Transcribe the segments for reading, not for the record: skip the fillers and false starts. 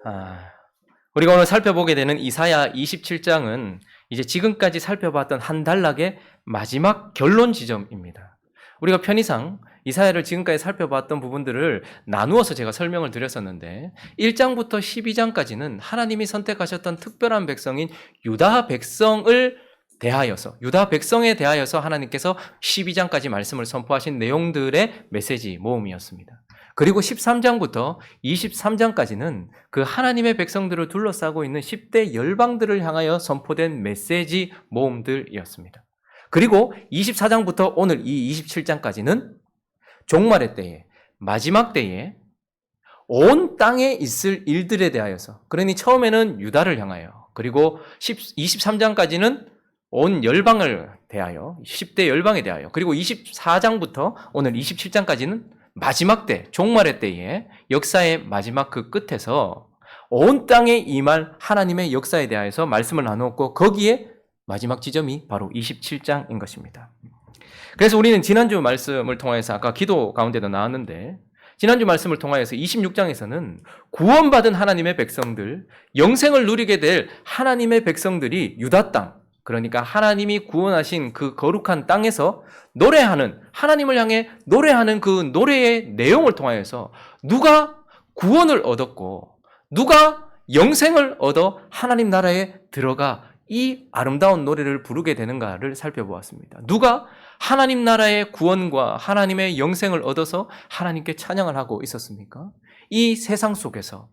아, 우리가 오늘 살펴보게 되는 이사야 27장은 이제 지금까지 살펴봤던 한 단락의 마지막 결론 지점입니다. 우리가 편의상 이사야를 지금까지 살펴봤던 부분들을 나누어서 제가 설명을 드렸었는데 1장부터 12장까지는 하나님이 선택하셨던 특별한 백성인 유다 백성을 대하여서 유다 백성에 대하여서 하나님께서 12장까지 말씀을 선포하신 내용들의 메시지 모음이었습니다. 그리고 13장부터 23장까지는 그 하나님의 백성들을 둘러싸고 있는 10대 열방들을 향하여 선포된 메시지 모음들이었습니다. 그리고 24장부터 오늘 이 27장까지는 종말의 때에, 마지막 때에 온 땅에 있을 일들에 대하여서, 그러니 처음에는 유다를 향하여, 그리고 23장까지는 온 열방을 대하여, 10대 열방에 대하여, 그리고 24장부터 오늘 27장까지는 마지막 때, 종말의 때에 역사의 마지막 그 끝에서 온 땅에 임할 하나님의 역사에 대하여서 말씀을 나누었고 거기에 마지막 지점이 바로 27장인 것입니다. 그래서 우리는 지난주 말씀을 통해서 아까 기도 가운데도 나왔는데 지난주 말씀을 통하여서 26장에서는 구원받은 하나님의 백성들, 영생을 누리게 될 하나님의 백성들이 유다 땅, 그러니까 하나님이 구원하신 그 거룩한 땅에서 노래하는, 하나님을 향해 노래하는 그 노래의 내용을 통하여서 누가 구원을 얻었고 누가 영생을 얻어 하나님 나라에 들어가 이 아름다운 노래를 부르게 되는가를 살펴보았습니다. 누가 하나님 나라의 구원과 하나님의 영생을 얻어서 하나님께 찬양을 하고 있었습니까? 이 세상 속에서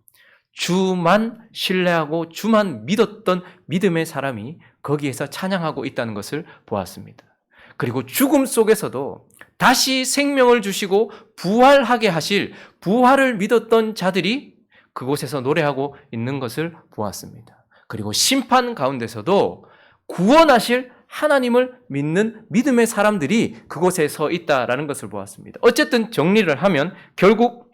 주만 신뢰하고 주만 믿었던 믿음의 사람이 거기에서 찬양하고 있다는 것을 보았습니다. 그리고 죽음 속에서도 다시 생명을 주시고 부활하게 하실 부활을 믿었던 자들이 그곳에서 노래하고 있는 것을 보았습니다. 그리고 심판 가운데서도 구원하실 하나님을 믿는 믿음의 사람들이 그곳에 서 있다라는 것을 보았습니다. 어쨌든 정리를 하면 결국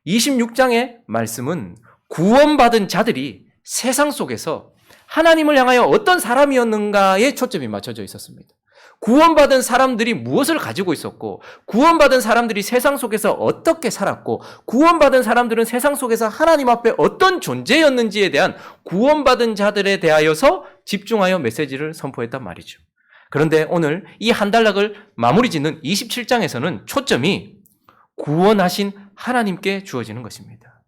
26장의 말씀은 구원받은 자들이 세상 속에서 하나님을 향하여 어떤 사람이었는가에 초점이 맞춰져 있었습니다. 구원받은 사람들이 무엇을 가지고 있었고, 구원받은 사람들이 세상 속에서 어떻게 살았고, 구원받은 사람들은 세상 속에서 하나님 앞에 어떤 존재였는지에 대한 구원받은 자들에 대하여서 집중하여 메시지를 선포했단 말이죠. 그런데 오늘 이 한 단락을 마무리 짓는 27장에서는 초점이 구원하신 하나님께 주어지는 것입니다.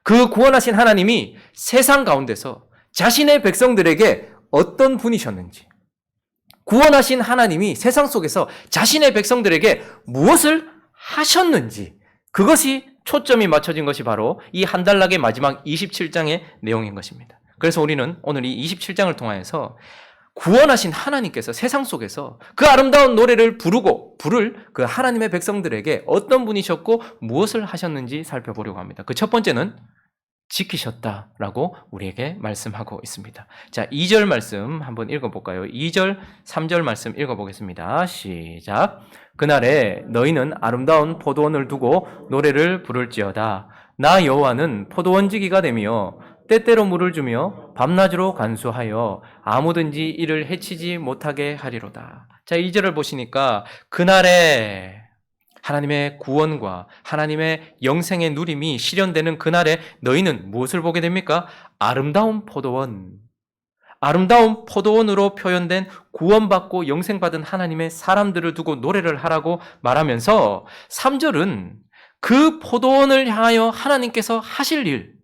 그 구원하신 하나님이 세상 가운데서 자신의 백성들에게 어떤 분이셨는지, 구원하신 하나님이 세상 속에서 자신의 백성들에게 무엇을 하셨는지, 그것이 초점이 맞춰진 것이 바로 이 한 단락의 마지막 27장의 내용인 것입니다. 그래서 우리는 오늘 이 27장을 통하여서 구원하신 하나님께서 세상 속에서 그 아름다운 노래를 부를 그 하나님의 백성들에게 어떤 분이셨고 무엇을 하셨는지 살펴보려고 합니다. 그 첫 번째는 지키셨다라고 우리에게 말씀하고 있습니다. 자, 2절 말씀 한번 읽어볼까요? 2절, 3절 말씀 읽어보겠습니다. 시작. 그날에 너희는 아름다운 포도원을 두고 노래를 부를지어다. 나 여호와는 포도원지기가 되며 때때로 물을 주며 밤낮으로 간수하여 아무든지 이를 해치지 못하게 하리로다. 자, 2절을 보시니까 그날에 하나님의 구원과 하나님의 영생의 누림이 실현되는 그날에 너희는 무엇을 보게 됩니까? 아름다운 포도원. 아름다운 포도원으로 표현된 구원받고 영생받은 하나님의 사람들을 두고 노래를 하라고 말하면서 3절은 그 포도원을 향하여 하나님께서 하실 일,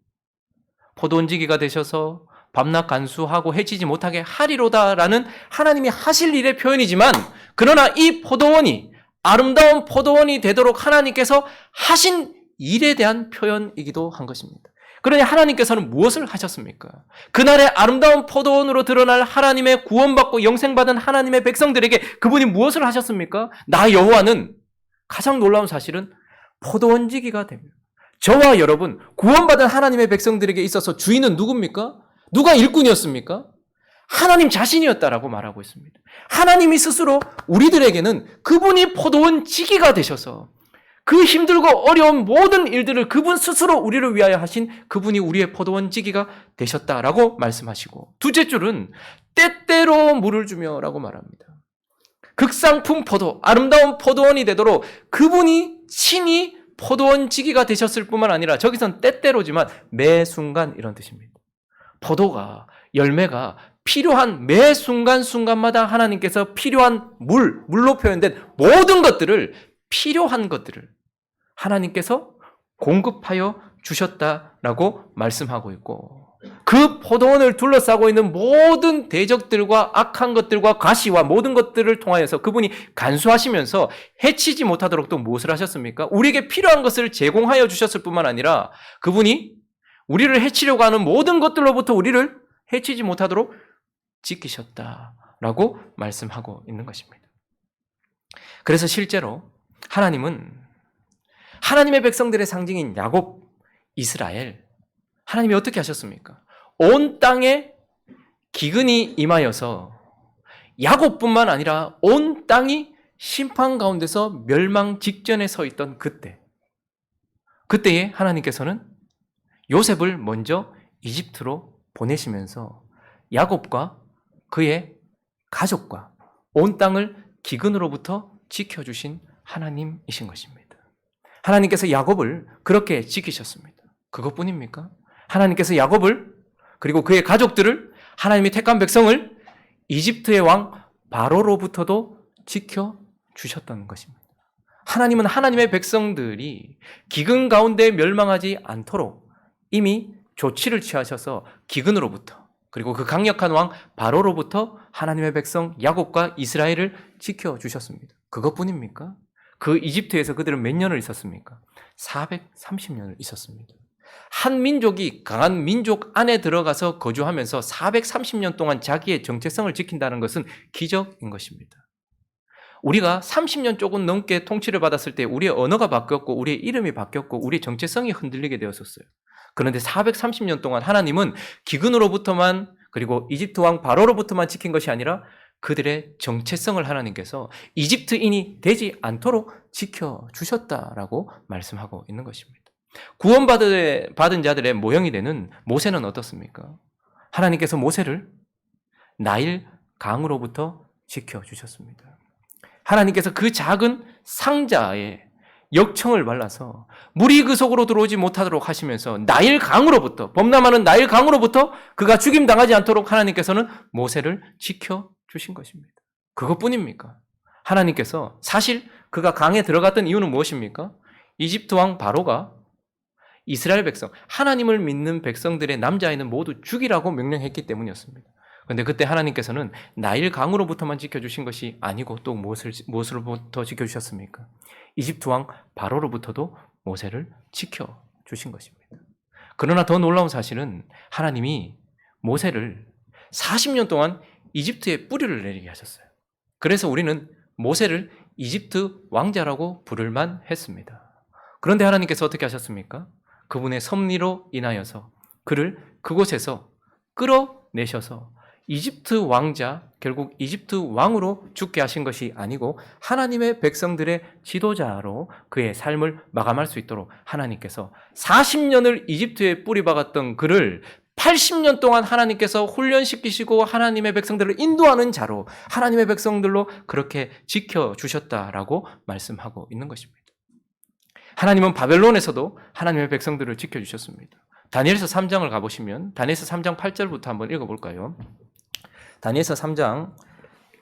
포도원지기가 되셔서 밤낮 간수하고 해치지 못하게 하리로다라는 하나님이 하실 일의 표현이지만, 그러나 이 포도원이 아름다운 포도원이 되도록 하나님께서 하신 일에 대한 표현이기도 한 것입니다. 그러니 하나님께서는 무엇을 하셨습니까? 그날의 아름다운 포도원으로 드러날 하나님의 구원받고 영생받은 하나님의 백성들에게 그분이 무엇을 하셨습니까? 나 여호와는, 가장 놀라운 사실은 포도원지기가 됩니다. 저와 여러분, 구원받은 하나님의 백성들에게 있어서 주인은 누굽니까? 누가 일꾼이었습니까? 하나님 자신이었다라고 말하고 있습니다. 하나님이 스스로 우리들에게는 그분이 포도원 지기가 되셔서 그 힘들고 어려운 모든 일들을 그분 스스로 우리를 위하여 하신 그분이 우리의 포도원 지기가 되셨다라고 말씀하시고, 둘째 줄은 때때로 물을 주며라고 말합니다. 극상품 포도, 아름다운 포도원이 되도록 그분이 친히 포도원 지기가 되셨을 뿐만 아니라 저기선 때때로지만 매 순간 이런 뜻입니다. 포도가 열매가 필요한 매 순간순간마다 하나님께서 필요한 물로 표현된 모든 것들을 필요한 것들을 하나님께서 공급하여 주셨다라고 말씀하고 있고 그 포도원을 둘러싸고 있는 모든 대적들과 악한 것들과 가시와 모든 것들을 통하여서 그분이 간수하시면서 해치지 못하도록 또 무엇을 하셨습니까? 우리에게 필요한 것을 제공하여 주셨을 뿐만 아니라 그분이 우리를 해치려고 하는 모든 것들로부터 우리를 해치지 못하도록 지키셨다라고 말씀하고 있는 것입니다. 그래서 실제로 하나님은 하나님의 백성들의 상징인 야곱, 이스라엘, 하나님이 어떻게 하셨습니까? 온 땅에 기근이 임하여서 야곱뿐만 아니라 온 땅이 심판 가운데서 멸망 직전에 서 있던 그때에 하나님께서는 요셉을 먼저 이집트로 보내시면서 야곱과 그의 가족과 온 땅을 기근으로부터 지켜주신 하나님이신 것입니다. 하나님께서 야곱을 그렇게 지키셨습니다. 그것뿐입니까? 하나님께서 야곱을 그리고 그의 가족들을 하나님이 택한 백성을 이집트의 왕 바로로부터도 지켜주셨다는 것입니다. 하나님은 하나님의 백성들이 기근 가운데 멸망하지 않도록 이미 조치를 취하셔서 기근으로부터 그리고 그 강력한 왕 바로로부터 하나님의 백성 야곱과 이스라엘을 지켜주셨습니다. 그것뿐입니까? 그 이집트에서 그들은 몇 년을 있었습니까? 430년을 있었습니다. 한 민족이 강한 민족 안에 들어가서 거주하면서 430년 동안 자기의 정체성을 지킨다는 것은 기적인 것입니다. 우리가 30년 조금 넘게 통치를 받았을 때 우리의 언어가 바뀌었고 우리의 이름이 바뀌었고 우리의 정체성이 흔들리게 되었었어요. 그런데 430년 동안 하나님은 기근으로부터만 그리고 이집트 왕 바로로부터만 지킨 것이 아니라 그들의 정체성을 하나님께서 이집트인이 되지 않도록 지켜주셨다라고 말씀하고 있는 것입니다. 구원받은 자들의 모형이 되는 모세는 어떻습니까? 하나님께서 모세를 나일 강으로부터 지켜주셨습니다. 하나님께서 그 작은 상자에 역청을 발라서 물이 그 속으로 들어오지 못하도록 하시면서 나일 강으로부터 범람하는 나일 강으로부터 그가 죽임당하지 않도록 하나님께서는 모세를 지켜주신 것입니다. 그것뿐입니까? 하나님께서 사실 그가 강에 들어갔던 이유는 무엇입니까? 이집트 왕 바로가 이스라엘 백성, 하나님을 믿는 백성들의 남자아이는 모두 죽이라고 명령했기 때문이었습니다. 그런데 그때 하나님께서는 나일 강으로부터만 지켜주신 것이 아니고 또 무엇으로부터 지켜주셨습니까? 이집트 왕 바로로부터도 모세를 지켜주신 것입니다. 그러나 더 놀라운 사실은 하나님이 모세를 40년 동안 이집트에 뿌리를 내리게 하셨어요. 그래서 우리는 모세를 이집트 왕자라고 부를만 했습니다. 그런데 하나님께서 어떻게 하셨습니까? 그분의 섭리로 인하여서 그를 그곳에서 끌어내셔서 이집트 왕자, 결국 이집트 왕으로 죽게 하신 것이 아니고 하나님의 백성들의 지도자로 그의 삶을 마감할 수 있도록 하나님께서 40년을 이집트에 뿌리박았던 그를 80년 동안 하나님께서 훈련시키시고 하나님의 백성들을 인도하는 자로 하나님의 백성들로 그렇게 지켜주셨다라고 말씀하고 있는 것입니다. 하나님은 바벨론에서도 하나님의 백성들을 지켜주셨습니다. 다니엘서 3장을 가보시면 다니엘서 3장 8절부터 한번 읽어볼까요? 다니엘서 3장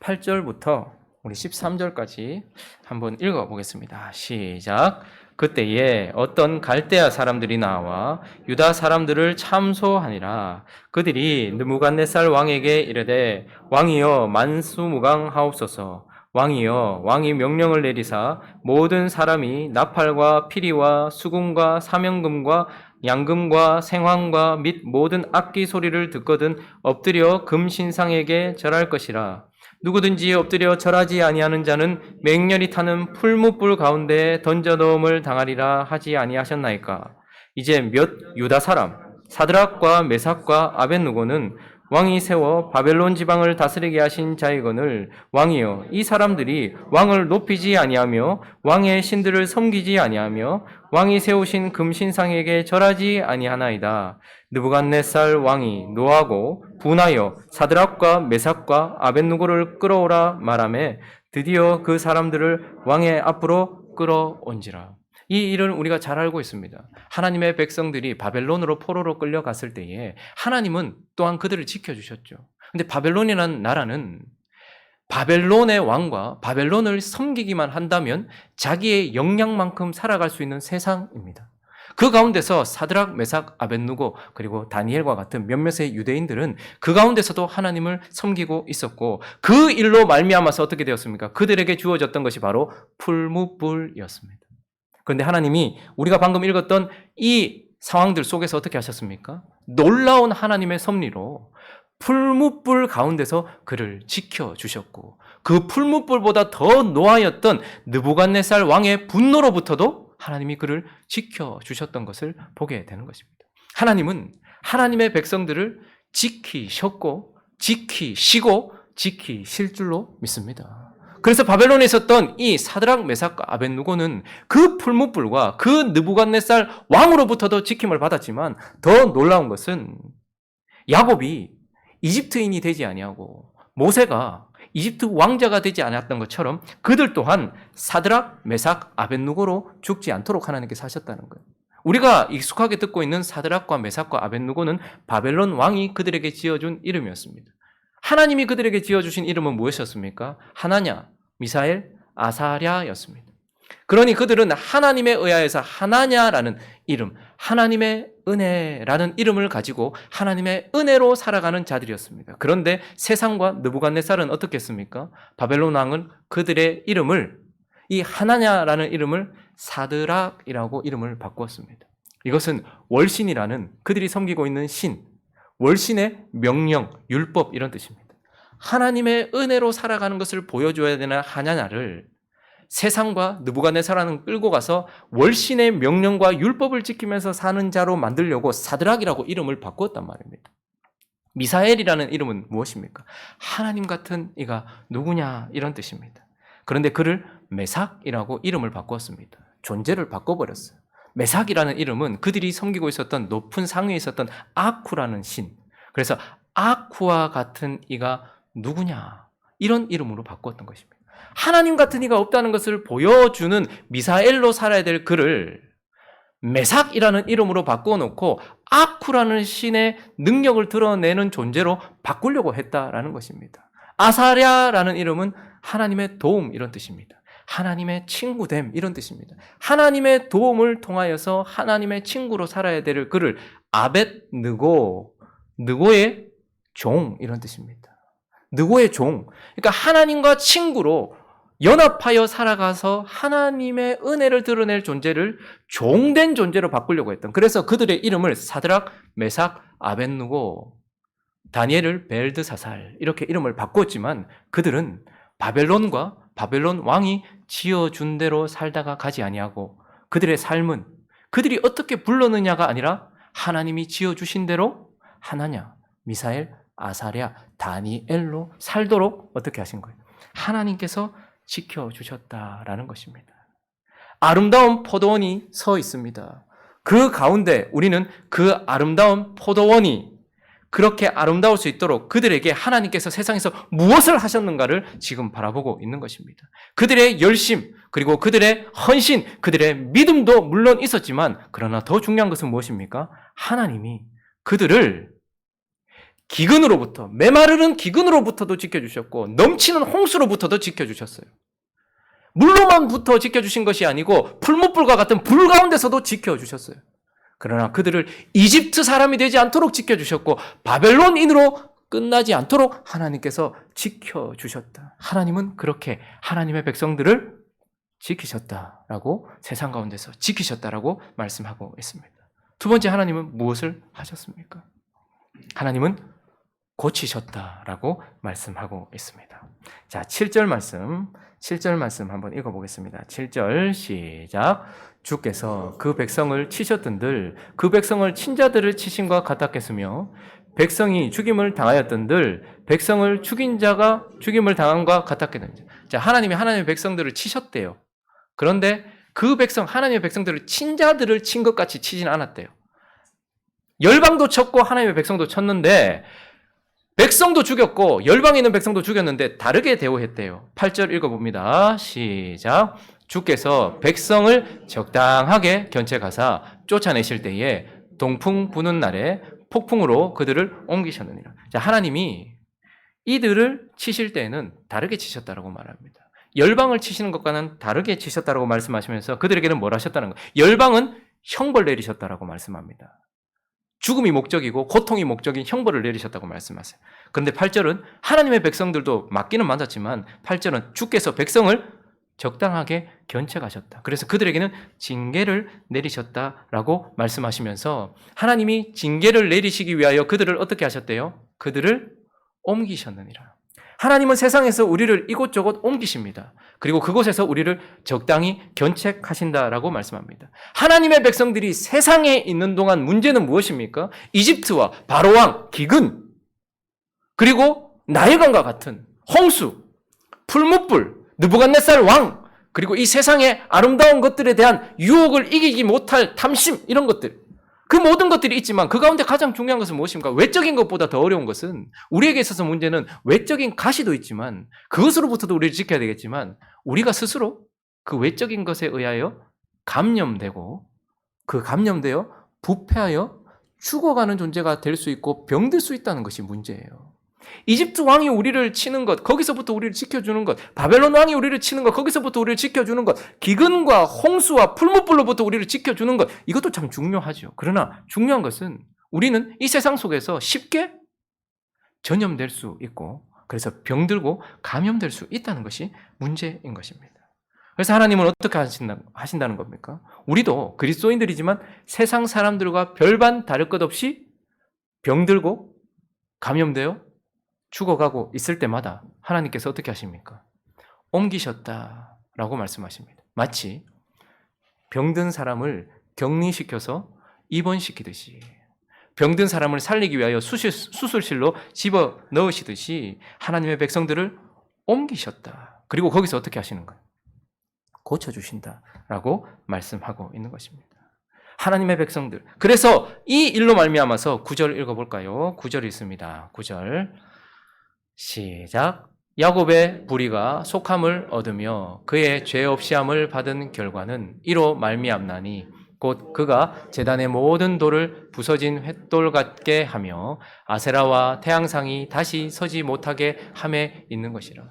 8절부터 우리 13절까지 한번 읽어보겠습니다. 시작. 그때에 어떤 갈대아 사람들이 나와 유다 사람들을 참소하니라. 그들이 느부갓네살 왕에게 이르되 왕이여 만수무강하옵소서. 왕이여 왕이 명령을 내리사 모든 사람이 나팔과 피리와 수금과 사명금과 양금과 생황과 및 모든 악기 소리를 듣거든 엎드려 금신상에게 절할 것이라. 누구든지 엎드려 절하지 아니하는 자는 맹렬히 타는 풀무불 가운데 던져 넣음을 당하리라 하지 아니하셨나이까. 이제 몇 유다 사람 사드락과 메삭과 아벳느고는 왕이 세워 바벨론 지방을 다스리게 하신 자이거늘 왕이여 이 사람들이 왕을 높이지 아니하며 왕의 신들을 섬기지 아니하며 왕이 세우신 금신상에게 절하지 아니하나이다. 느부갓네살 왕이 노하고 분하여 사드락과 메삭과 아벳느고를 끌어오라 말하매 드디어 그 사람들을 왕의 앞으로 끌어온지라. 이 일을 우리가 잘 알고 있습니다. 하나님의 백성들이 바벨론으로 포로로 끌려갔을 때에 하나님은 또한 그들을 지켜주셨죠. 근데 바벨론이라는 나라는 바벨론의 왕과 바벨론을 섬기기만 한다면 자기의 역량만큼 살아갈 수 있는 세상입니다. 그 가운데서 사드락, 메삭, 아벳누고 그리고 다니엘과 같은 몇몇의 유대인들은 그 가운데서도 하나님을 섬기고 있었고 그 일로 말미암아서 어떻게 되었습니까? 그들에게 주어졌던 것이 바로 풀무불이었습니다. 그런데 하나님이 우리가 방금 읽었던 이 상황들 속에서 어떻게 하셨습니까? 놀라운 하나님의 섭리로 풀무불 가운데서 그를 지켜주셨고 그 풀무불보다 더 노하였던 느부갓네살 왕의 분노로부터도 하나님이 그를 지켜주셨던 것을 보게 되는 것입니다. 하나님은 하나님의 백성들을 지키셨고 지키시고 지키실 줄로 믿습니다. 그래서 바벨론에 있었던 이 사드락, 메삭과 아벳누고는 그 풀무불과 그 느부갓네살 왕으로부터도 지킴을 받았지만 더 놀라운 것은 야곱이 이집트인이 되지 아니하고 모세가 이집트 왕자가 되지 않았던 것처럼 그들 또한 사드락, 메삭, 아벳누고로 죽지 않도록 하나님께서 하셨다는 거예요. 우리가 익숙하게 듣고 있는 사드락과 메삭과 아벳누고는 바벨론 왕이 그들에게 지어준 이름이었습니다. 하나님이 그들에게 지어주신 이름은 무엇이었습니까? 하나냐, 미사엘, 아사랴였습니다. 그러니 그들은 하나님에 의하여서 하나냐라는 이름, 하나님의 은혜라는 이름을 가지고 하나님의 은혜로 살아가는 자들이었습니다. 그런데 세상과 느부갓네살은 어떻게 했습니까? 바벨론 왕은 그들의 이름을 이 하나냐라는 이름을 사드락이라고 이름을 바꾸었습니다. 이것은 월신이라는 그들이 섬기고 있는 신, 월신의 명령, 율법 이런 뜻입니다. 하나님의 은혜로 살아가는 것을 보여줘야 되는 하나냐를 세상과 느부갓네살은 끌고 가서 월신의 명령과 율법을 지키면서 사는 자로 만들려고 사드락이라고 이름을 바꾸었단 말입니다. 미사엘이라는 이름은 무엇입니까? 하나님 같은 이가 누구냐 이런 뜻입니다. 그런데 그를 메삭이라고 이름을 바꾸었습니다. 존재를 바꿔버렸어요. 메삭이라는 이름은 그들이 섬기고 있었던 높은 상위에 있었던 아쿠라는 신. 그래서 아쿠와 같은 이가 누구냐 이런 이름으로 바꾸었던 것입니다. 하나님 같은 이가 없다는 것을 보여주는 미사엘로 살아야 될 그를 메삭이라는 이름으로 바꿔놓고 아쿠라는 신의 능력을 드러내는 존재로 바꾸려고 했다라는 것입니다. 아사랴라는 이름은 하나님의 도움 이런 뜻입니다. 하나님의 친구됨 이런 뜻입니다. 하나님의 도움을 통하여서 하나님의 친구로 살아야 될 그를 아벳느고, 느고의 종 이런 뜻입니다. 느고의 종. 그러니까 하나님과 친구로 연합하여 살아가서 하나님의 은혜를 드러낼 존재를 종된 존재로 바꾸려고 했던. 그래서 그들의 이름을 사드락, 메삭, 아벳누고, 다니엘을 벨드사살 이렇게 이름을 바꿨지만 그들은 바벨론과 바벨론 왕이 지어준 대로 살다가 가지 아니하고 그들의 삶은 그들이 어떻게 불렀느냐가 아니라 하나님이 지어주신 대로 하나냐, 미사엘, 아사랴, 다니엘로 살도록 어떻게 하신 거예요? 하나님께서 지켜주셨다라는 것입니다. 아름다운 포도원이 서 있습니다. 그 가운데 우리는 그 아름다운 포도원이 그렇게 아름다울 수 있도록 그들에게 하나님께서 세상에서 무엇을 하셨는가를 지금 바라보고 있는 것입니다. 그들의 열심, 그리고 그들의 헌신, 그들의 믿음도 물론 있었지만 그러나 더 중요한 것은 무엇입니까? 하나님이 그들을 기근으로부터, 메마르는 기근으로부터도 지켜주셨고 넘치는 홍수로부터도 지켜주셨어요. 물로만부터 지켜주신 것이 아니고 풀무불과 같은 불 가운데서도 지켜주셨어요. 그러나 그들을 이집트 사람이 되지 않도록 지켜주셨고 바벨론인으로 끝나지 않도록 하나님께서 지켜주셨다. 하나님은 그렇게 하나님의 백성들을 지키셨다라고 세상 가운데서 지키셨다라고 말씀하고 있습니다. 두 번째 하나님은 무엇을 하셨습니까? 하나님은 고치셨다라고 말씀하고 있습니다. 자, 7절 말씀 한번 읽어보겠습니다. 7절 시작. 주께서 그 백성을 치셨던들 그 백성을 친자들을 치심과 같았겠으며 백성이 죽임을 당하였던들 백성을 죽인 자가 죽임을 당함과 같았겠는지. 자, 하나님이 하나님의 백성들을 치셨대요. 그런데 그 백성, 하나님의 백성들을 친자들을 친 것 같이 치진 않았대요. 열방도 쳤고 하나님의 백성도 쳤는데 백성도 죽였고 열방에 있는 백성도 죽였는데 다르게 대우했대요. 8절 읽어봅니다. 시작. 주께서 백성을 적당하게 견책하사 쫓아내실 때에 동풍 부는 날에 폭풍으로 그들을 옮기셨느니라. 자, 하나님이 이들을 치실 때에는 다르게 치셨다라고 말합니다. 열방을 치시는 것과는 다르게 치셨다라고 말씀하시면서 그들에게는 뭘 하셨다는 거예요? 열방은 형벌 내리셨다라고 말씀합니다. 죽음이 목적이고 고통이 목적인 형벌을 내리셨다고 말씀하세요. 그런데 8절은 하나님의 백성들도 맞기는 맞았지만 8절은 주께서 백성을 적당하게 견책하셨다. 그래서 그들에게는 징계를 내리셨다라고 말씀하시면서 하나님이 징계를 내리시기 위하여 그들을 어떻게 하셨대요? 그들을 옮기셨느니라. 하나님은 세상에서 우리를 이곳저곳 옮기십니다. 그리고 그곳에서 우리를 적당히 견책하신다라고 말씀합니다. 하나님의 백성들이 세상에 있는 동안 문제는 무엇입니까? 이집트와 바로왕, 기근, 그리고 나일강과 같은 홍수, 풀무불, 느부갓네살 왕, 그리고 이 세상의 아름다운 것들에 대한 유혹을 이기지 못할 탐심, 이런 것들. 그 모든 것들이 있지만 그 가운데 가장 중요한 것은 무엇입니까? 외적인 것보다 더 어려운 것은 우리에게 있어서 문제는 외적인 가시도 있지만 그것으로부터도 우리를 지켜야 되겠지만 우리가 스스로 그 외적인 것에 의하여 감염되고 그 감염되어 부패하여 죽어가는 존재가 될 수 있고 병들 수 있다는 것이 문제예요. 이집트 왕이 우리를 치는 것, 거기서부터 우리를 지켜주는 것, 바벨론 왕이 우리를 치는 것, 거기서부터 우리를 지켜주는 것, 기근과 홍수와 풀무불로부터 우리를 지켜주는 것, 이것도 참 중요하죠. 그러나 중요한 것은 우리는 이 세상 속에서 쉽게 전염될 수 있고 그래서 병들고 감염될 수 있다는 것이 문제인 것입니다. 그래서 하나님은 어떻게 하신다는 겁니까? 우리도 그리스도인들이지만 세상 사람들과 별반 다를 것 없이 병들고 감염되어 죽어가고 있을 때마다 하나님께서 어떻게 하십니까? 옮기셨다라고 말씀하십니다. 마치 병든 사람을 격리시켜서 입원시키듯이 병든 사람을 살리기 위하여 수술실로 집어넣으시듯이 하나님의 백성들을 옮기셨다. 그리고 거기서 어떻게 하시는 거예요? 고쳐주신다라고 말씀하고 있는 것입니다. 하나님의 백성들. 그래서 이 일로 말미암아서 9절 읽어볼까요? 9절 있습니다. 9절 시작. 야곱의 불의가 속함을 얻으며 그의 죄 없이함을 받은 결과는 이로 말미암나니 곧 그가 제단의 모든 돌을 부서진 횃돌 같게 하며 아세라와 태양상이 다시 서지 못하게 함에 있는 것이라.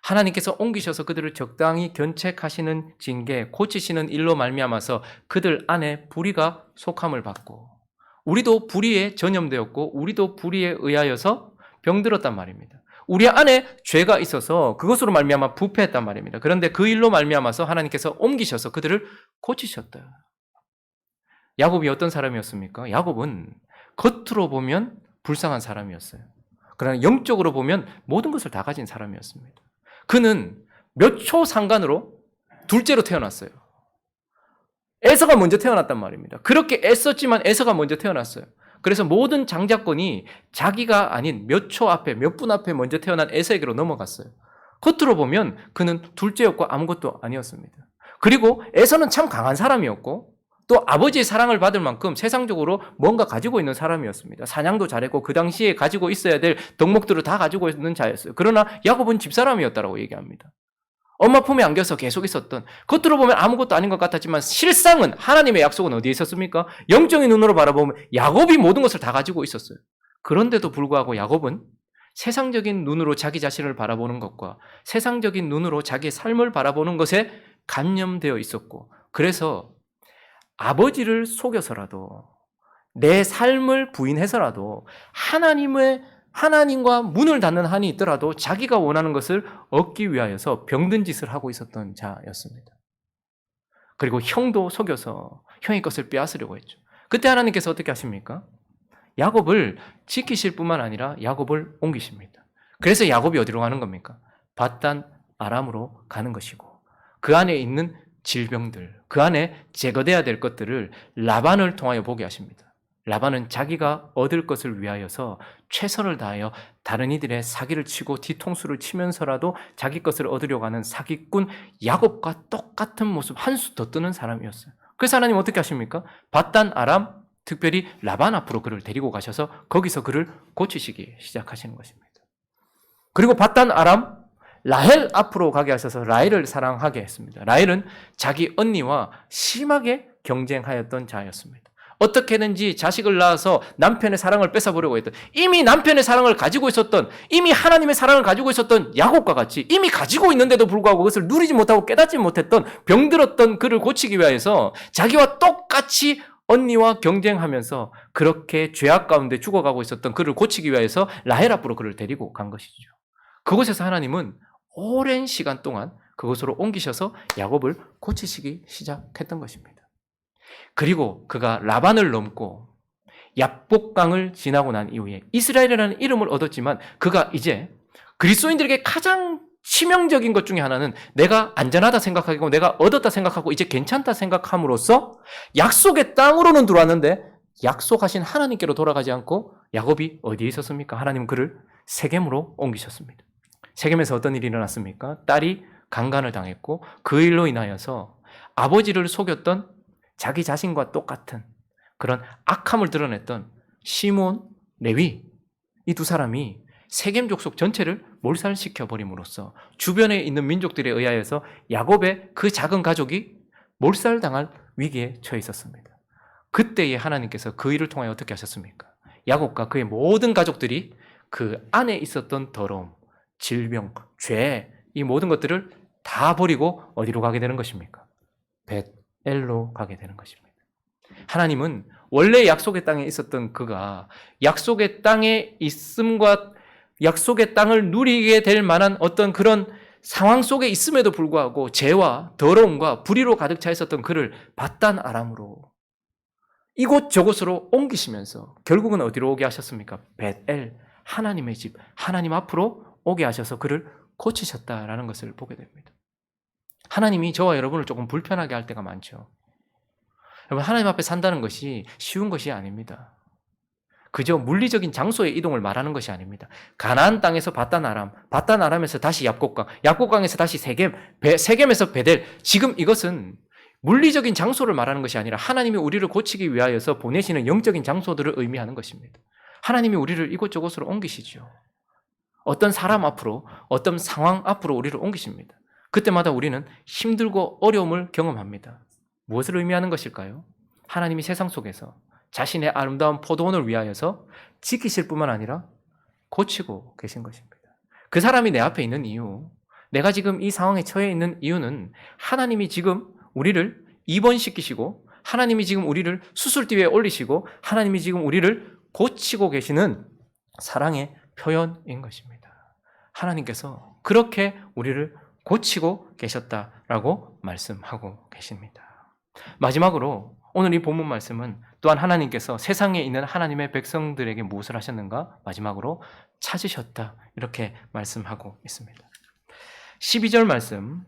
하나님께서 옮기셔서 그들을 적당히 견책하시는 징계, 고치시는 일로 말미암아서 그들 안에 불의가 속함을 받고 우리도 불의에 전염되었고 우리도 불의에 의하여서 병들었단 말입니다. 우리 안에 죄가 있어서 그것으로 말미암아 부패했단 말입니다. 그런데 그 일로 말미암아서 하나님께서 옮기셔서 그들을 고치셨다. 야곱이 어떤 사람이었습니까? 야곱은 겉으로 보면 불쌍한 사람이었어요. 그러나 영적으로 보면 모든 것을 다 가진 사람이었습니다. 그는 몇 초 상간으로 둘째로 태어났어요. 에서가 먼저 태어났단 말입니다. 그렇게 애썼지만 에서가 먼저 태어났어요. 그래서 모든 장자권이 자기가 아닌 몇 초 앞에, 몇 분 앞에 먼저 태어난 에서에게로 넘어갔어요. 겉으로 보면 그는 둘째였고 아무것도 아니었습니다. 그리고 에서는 참 강한 사람이었고 또 아버지의 사랑을 받을 만큼 세상적으로 뭔가 가지고 있는 사람이었습니다. 사냥도 잘했고 그 당시에 가지고 있어야 될 덕목들을 다 가지고 있는 자였어요. 그러나 야곱은 집사람이었다고 얘기합니다. 엄마 품에 안겨서 계속 있었던, 겉으로 보면 아무것도 아닌 것 같았지만 실상은 하나님의 약속은 어디에 있었습니까? 영적인 눈으로 바라보면 야곱이 모든 것을 다 가지고 있었어요. 그런데도 불구하고 야곱은 세상적인 눈으로 자기 자신을 바라보는 것과 세상적인 눈으로 자기의 삶을 바라보는 것에 감염되어 있었고, 그래서 아버지를 속여서라도 내 삶을 부인해서라도 하나님과 문을 닫는 한이 있더라도 자기가 원하는 것을 얻기 위하여서 병든 짓을 하고 있었던 자였습니다. 그리고 형도 속여서 형의 것을 빼앗으려고 했죠. 그때 하나님께서 어떻게 하십니까? 야곱을 지키실 뿐만 아니라 야곱을 옮기십니다. 그래서 야곱이 어디로 가는 겁니까? 밧단 아람으로 가는 것이고 그 안에 있는 질병들, 그 안에 제거돼야 될 것들을 라반을 통하여 보게 하십니다. 라반은 자기가 얻을 것을 위하여서 최선을 다하여 다른 이들의 사기를 치고 뒤통수를 치면서라도 자기 것을 얻으려고 하는 사기꾼 야곱과 똑같은 모습, 한 수 더 뜨는 사람이었어요. 그래서 하나님 어떻게 하십니까? 밧단 아람, 특별히 라반 앞으로 그를 데리고 가셔서 거기서 그를 고치시기 시작하시는 것입니다. 그리고 밧단 아람, 라헬 앞으로 가게 하셔서 라헬을 사랑하게 했습니다. 라헬은 자기 언니와 심하게 경쟁하였던 자였습니다. 어떻게든지 자식을 낳아서 남편의 사랑을 뺏어보려고 했던, 이미 남편의 사랑을 가지고 있었던, 이미 하나님의 사랑을 가지고 있었던 야곱과 같이 이미 가지고 있는데도 불구하고 그것을 누리지 못하고 깨닫지 못했던 병들었던 그를 고치기 위해서 자기와 똑같이 언니와 경쟁하면서 그렇게 죄악 가운데 죽어가고 있었던 그를 고치기 위해서 라헬 앞으로 그를 데리고 간 것이죠. 그곳에서 하나님은 오랜 시간 동안 그곳으로 옮기셔서 야곱을 고치시기 시작했던 것입니다. 그리고 그가 라반을 넘고 야복강을 지나고 난 이후에 이스라엘이라는 이름을 얻었지만 그가 이제 그리스도인들에게 가장 치명적인 것 중에 하나는 내가 안전하다 생각하고 내가 얻었다 생각하고 이제 괜찮다 생각함으로써 약속의 땅으로는 들어왔는데 약속하신 하나님께로 돌아가지 않고 야곱이 어디에 있었습니까? 하나님은 그를 세겜으로 옮기셨습니다. 세겜에서 어떤 일이 일어났습니까? 딸이 강간을 당했고 그 일로 인하여서 아버지를 속였던 자기 자신과 똑같은 그런 악함을 드러냈던 시몬, 레위, 이 두 사람이 세겜 족속 전체를 몰살시켜 버림으로써 주변에 있는 민족들에 의하여서 야곱의 그 작은 가족이 몰살당할 위기에 처해 있었습니다. 그때에 하나님께서 그 일을 통하여 어떻게 하셨습니까? 야곱과 그의 모든 가족들이 그 안에 있었던 더러움, 질병, 죄, 이 모든 것들을 다 버리고 어디로 가게 되는 것입니까? 벳엘로 가게 되는 것입니다. 하나님은 원래 약속의 땅에 있었던 그가 약속의 땅에 있음과 약속의 땅을 누리게 될 만한 어떤 그런 상황 속에 있음에도 불구하고 죄와 더러움과 불의로 가득 차 있었던 그를 바단 아람으로 이곳 저곳으로 옮기시면서 결국은 어디로 오게 하셨습니까? 벳엘, 하나님의 집, 하나님 앞으로 오게 하셔서 그를 고치셨다라는 것을 보게 됩니다. 하나님이 저와 여러분을 조금 불편하게 할 때가 많죠. 여러분, 하나님 앞에 산다는 것이 쉬운 것이 아닙니다. 그저 물리적인 장소의 이동을 말하는 것이 아닙니다. 가나안 땅에서 바단 아람, 바단 아람에서 다시 야복강, 야복강에서 다시 세겜, 세겜에서 베델. 지금 이것은 물리적인 장소를 말하는 것이 아니라 하나님이 우리를 고치기 위하여서 보내시는 영적인 장소들을 의미하는 것입니다. 하나님이 우리를 이곳저곳으로 옮기시죠. 어떤 사람 앞으로, 어떤 상황 앞으로 우리를 옮기십니다. 그때마다 우리는 힘들고 어려움을 경험합니다. 무엇을 의미하는 것일까요? 하나님이 세상 속에서 자신의 아름다운 포도원을 위하여서 지키실 뿐만 아니라 고치고 계신 것입니다. 그 사람이 내 앞에 있는 이유, 내가 지금 이 상황에 처해 있는 이유는 하나님이 지금 우리를 입원시키시고 하나님이 지금 우리를 수술대 위에 올리시고 하나님이 지금 우리를 고치고 계시는 사랑의 표현인 것입니다. 하나님께서 그렇게 우리를 고치고 계셨다라고 말씀하고 계십니다. 마지막으로 오늘 이 본문 말씀은 또한 하나님께서 세상에 있는 하나님의 백성들에게 무엇을 하셨는가? 마지막으로 찾으셨다 이렇게 말씀하고 있습니다. 12절 말씀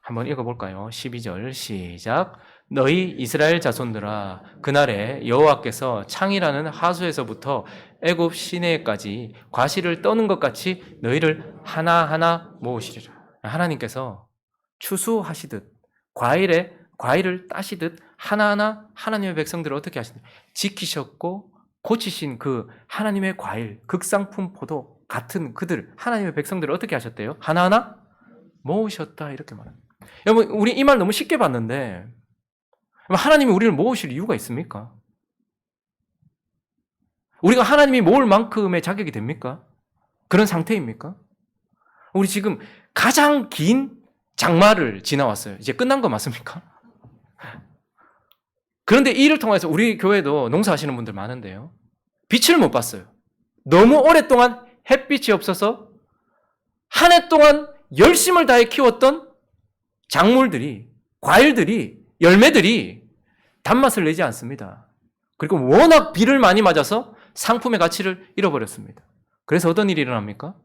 한번 읽어볼까요? 12절 시작. 너희 이스라엘 자손들아 그날에 여호와께서 창이라는 하수에서부터 애굽 시내까지 과실을 떠는 것 같이 너희를 하나하나 모으시리라. 하나님께서 추수하시듯 과일을 따시듯 하나하나 하나님의 백성들을 어떻게 하시냐? 지키셨고 고치신 그 하나님의 과일, 극상품 포도 같은 그들 하나님의 백성들을 어떻게 하셨대요? 하나하나 모으셨다 이렇게 말합니다. 여러분, 우리 이 말 너무 쉽게 봤는데 하나님이 우리를 모으실 이유가 있습니까? 우리가 하나님이 모을 만큼의 자격이 됩니까? 그런 상태입니까? 우리 지금 가장 긴 장마를 지나왔어요. 이제 끝난 거 맞습니까? 그런데 이 일을 통해서 우리 교회도 농사하시는 분들 많은데요. 빛을 못 봤어요. 너무 오랫동안 햇빛이 없어서 한 해 동안 열심을 다해 키웠던 작물들이, 과일들이, 열매들이 단맛을 내지 않습니다. 그리고 워낙 비를 많이 맞아서 상품의 가치를 잃어버렸습니다. 그래서 어떤 일이 일어납니까?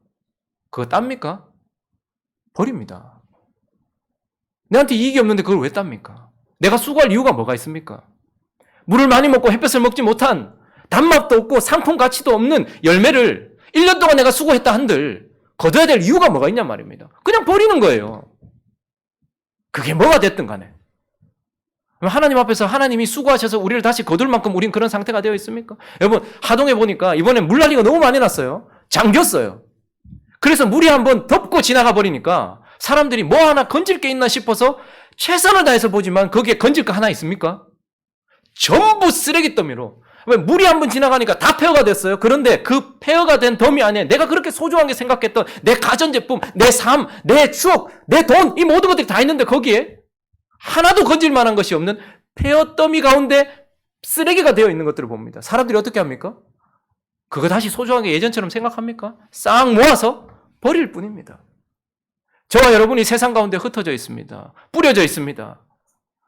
그거 땁니까? 버립니다. 내한테 이익이 없는데 그걸 왜 땁니까? 내가 수고할 이유가 뭐가 있습니까? 물을 많이 먹고 햇볕을 먹지 못한 단맛도 없고 상품 가치도 없는 열매를 1년 동안 내가 수고했다 한들 거둬야 될 이유가 뭐가 있냔 말입니다. 그냥 버리는 거예요. 그게 뭐가 됐든 간에. 하나님 앞에서 하나님이 수고하셔서 우리를 다시 거둘 만큼 우린 그런 상태가 되어 있습니까? 여러분, 하동에 보니까 이번에 물난리가 너무 많이 났어요. 잠겼어요. 그래서 물이 한번 덮고 지나가 버리니까 사람들이 뭐 하나 건질 게 있나 싶어서 최선을 다해서 보지만 거기에 건질 거 하나 있습니까? 전부 쓰레기 더미로. 왜 물이 한번 지나가니까 다 폐허가 됐어요. 그런데 그 폐허가 된 더미 안에 내가 그렇게 소중하게 생각했던 내 가전제품, 내 삶, 내 추억, 내 돈, 이 모든 것들이 다 있는데 거기에 하나도 건질 만한 것이 없는 폐허 더미 가운데 쓰레기가 되어 있는 것들을 봅니다. 사람들이 어떻게 합니까? 그거 다시 소중하게 예전처럼 생각합니까? 싹 모아서 버릴 뿐입니다. 저와 여러분이 세상 가운데 흩어져 있습니다. 뿌려져 있습니다.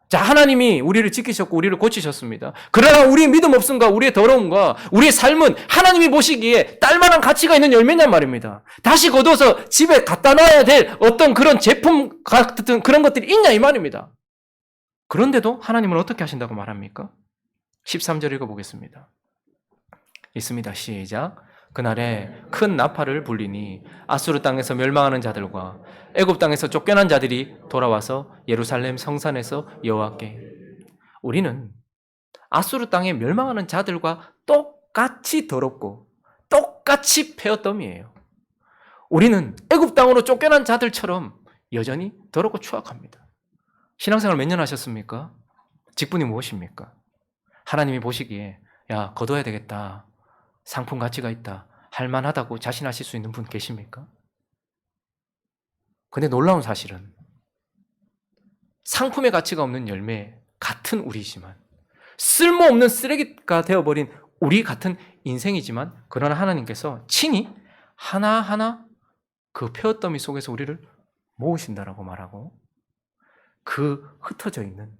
자, 하나님이 우리를 지키셨고 우리를 고치셨습니다. 그러나 우리의 믿음 없음과 우리의 더러움과 우리의 삶은 하나님이 보시기에 딸만한 가치가 있는 열매냐 말입니다. 다시 거둬서 집에 갖다 놔야 될 어떤 그런 제품 같은 그런 것들이 있냐 이 말입니다. 그런데도 하나님은 어떻게 하신다고 말합니까? 13절 읽어보겠습니다. 있습니다. 시작. 그날에 큰 나팔을 불리니 아수르 땅에서 멸망하는 자들과 애굽 땅에서 쫓겨난 자들이 돌아와서 예루살렘 성산에서 여호와께. 우리는 아수르 땅에 멸망하는 자들과 똑같이 더럽고 똑같이 폐허덤이에요. 우리는 애굽 땅으로 쫓겨난 자들처럼 여전히 더럽고 추악합니다. 신앙생활 몇 년 하셨습니까? 직분이 무엇입니까? 하나님이 보시기에 야, 거둬야 되겠다. 상품 가치가 있다. 할만하다고 자신하실 수 있는 분 계십니까? 근데 놀라운 사실은 상품의 가치가 없는 열매 같은 우리지만 쓸모없는 쓰레기가 되어버린 우리 같은 인생이지만 그러나 하나님께서 친히 하나하나 그 폐허더미 속에서 우리를 모으신다라고 말하고 그 흩어져 있는